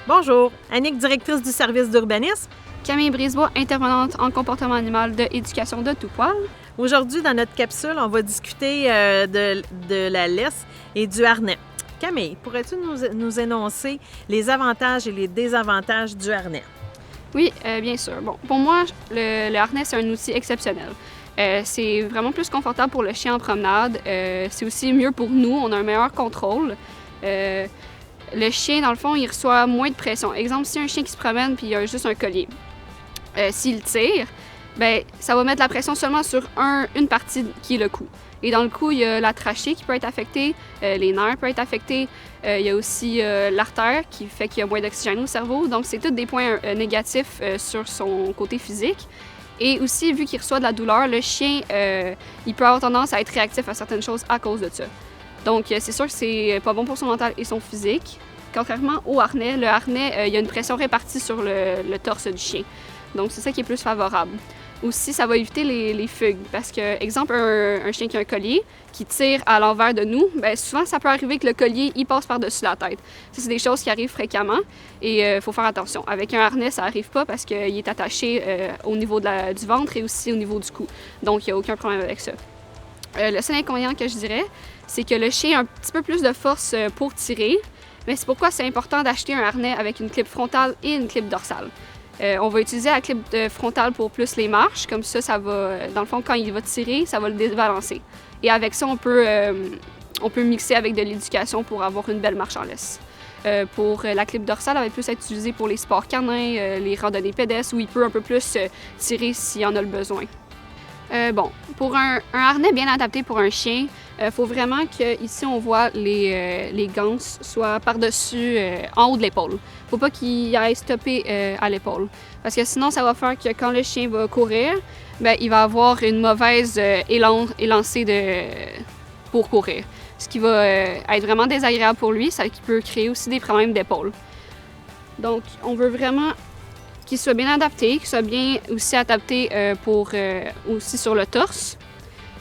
Bonjour, Annick, directrice du service d'urbanisme. Camille Brisebois, intervenante en comportement animal de éducation de tout poil. Aujourd'hui, dans notre capsule, on va discuter de la laisse et du harnais. Camille, pourrais-tu nous énoncer les avantages et les désavantages du harnais? Oui, bien sûr. Bon, pour moi, le harnais, c'est un outil exceptionnel. C'est vraiment plus confortable pour le chien en promenade. C'est aussi mieux pour nous, on a un meilleur contrôle. Le chien, dans le fond, il reçoit moins de pression. Exemple, si un chien qui se promène puis il a juste un collier, s'il tire, bien, ça va mettre la pression seulement sur une partie qui est le cou. Et dans le cou, il y a la trachée qui peut être affectée, les nerfs peuvent être affectés, il y a aussi l'artère qui fait qu'il y a moins d'oxygène au cerveau. Donc, c'est tous des points négatifs sur son côté physique. Et aussi, vu qu'il reçoit de la douleur, le chien, il peut avoir tendance à être réactif à certaines choses à cause de ça. Donc, c'est sûr que c'est pas bon pour son mental et son physique. Contrairement au harnais, le harnais, il y a une pression répartie sur le torse du chien. Donc, c'est ça qui est plus favorable. Aussi, ça va éviter les fugues. Parce que, exemple, un chien qui a un collier, qui tire à l'envers de nous, bien, souvent, ça peut arriver que le collier, il passe par-dessus la tête. Ça, c'est des choses qui arrivent fréquemment et il faut faire attention. Avec un harnais, ça n'arrive pas parce qu'il est attaché au niveau du ventre et aussi au niveau du cou. Donc, il n'y a aucun problème avec ça. Le seul inconvénient que je dirais, c'est que le chien a un petit peu plus de force pour tirer, mais c'est pourquoi c'est important d'acheter un harnais avec une clip frontale et une clip dorsale. On va utiliser la clip frontale pour plus les marches, comme ça va, dans le fond, quand il va tirer, ça va le débalancer. Et avec ça, on peut mixer avec de l'éducation pour avoir une belle marche en laisse. Pour la clip dorsale, elle va plus être utilisée pour les sports canins, les randonnées pédestres, où il peut un peu plus tirer s'il en a le besoin. Pour un harnais bien adapté pour un chien, il faut vraiment qu'ici on voit les ganses soient par-dessus, en haut de l'épaule. Il ne faut pas qu'il aille stopper à l'épaule. Parce que sinon, ça va faire que quand le chien va courir, bien, il va avoir une mauvaise élancée pour courir. Ce qui va être vraiment désagréable pour lui, ça qui peut créer aussi des problèmes d'épaule. Donc, on veut vraiment qu'il soit bien adapté, qu'il soit bien aussi adapté aussi sur le torse.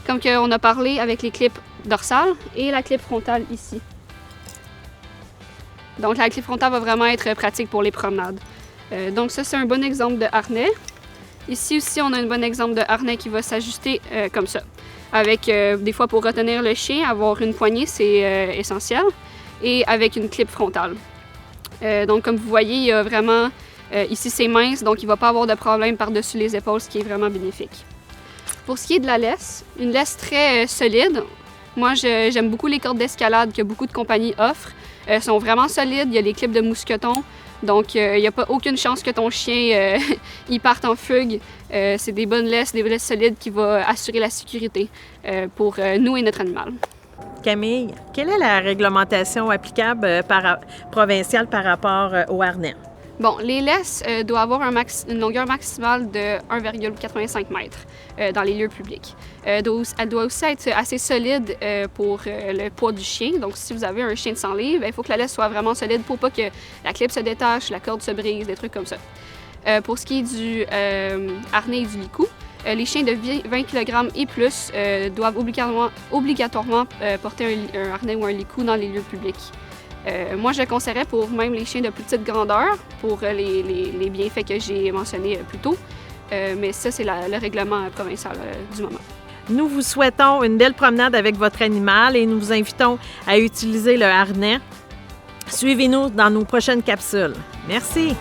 Comme on a parlé avec les clips dorsales et la clip frontale ici. Donc la clip frontale va vraiment être pratique pour les promenades. Donc ça, c'est un bon exemple de harnais. Ici aussi, on a un bon exemple de harnais qui va s'ajuster comme ça. Avec des fois pour retenir le chien, avoir une poignée, c'est essentiel. Et avec une clip frontale. Donc comme vous voyez, il y a vraiment... ici, c'est mince, donc il ne va pas avoir de problème par-dessus les épaules, ce qui est vraiment bénéfique. Pour ce qui est de la laisse, une laisse très solide. Moi, j'aime beaucoup les cordes d'escalade que beaucoup de compagnies offrent. Elles sont vraiment solides, il y a les clips de mousqueton, donc il n'y a pas aucune chance que ton chien il parte en fugue. C'est des bonnes laisses, des laisses solides qui vont assurer la sécurité pour nous et notre animal. Camille, quelle est la réglementation applicable provinciale par rapport au harnais? Bon, les laisses doivent avoir une longueur maximale de 1,85 m dans les lieux publics. Elle doit aussi être assez solide pour le poids du chien. Donc, si vous avez un chien de 100 livres, il faut que la laisse soit vraiment solide pour pas que la clip se détache, la corde se brise, des trucs comme ça. Pour ce qui est du harnais et du licou, les chiens de 20 kg et plus doivent obligatoirement porter un harnais ou un licou dans les lieux publics. Moi, je le conseillerais pour même les chiens de plus petite grandeur, pour les bienfaits que j'ai mentionnés plus tôt. Mais ça, c'est le règlement provincial du moment. Nous vous souhaitons une belle promenade avec votre animal et nous vous invitons à utiliser le harnais. Suivez-nous dans nos prochaines capsules. Merci!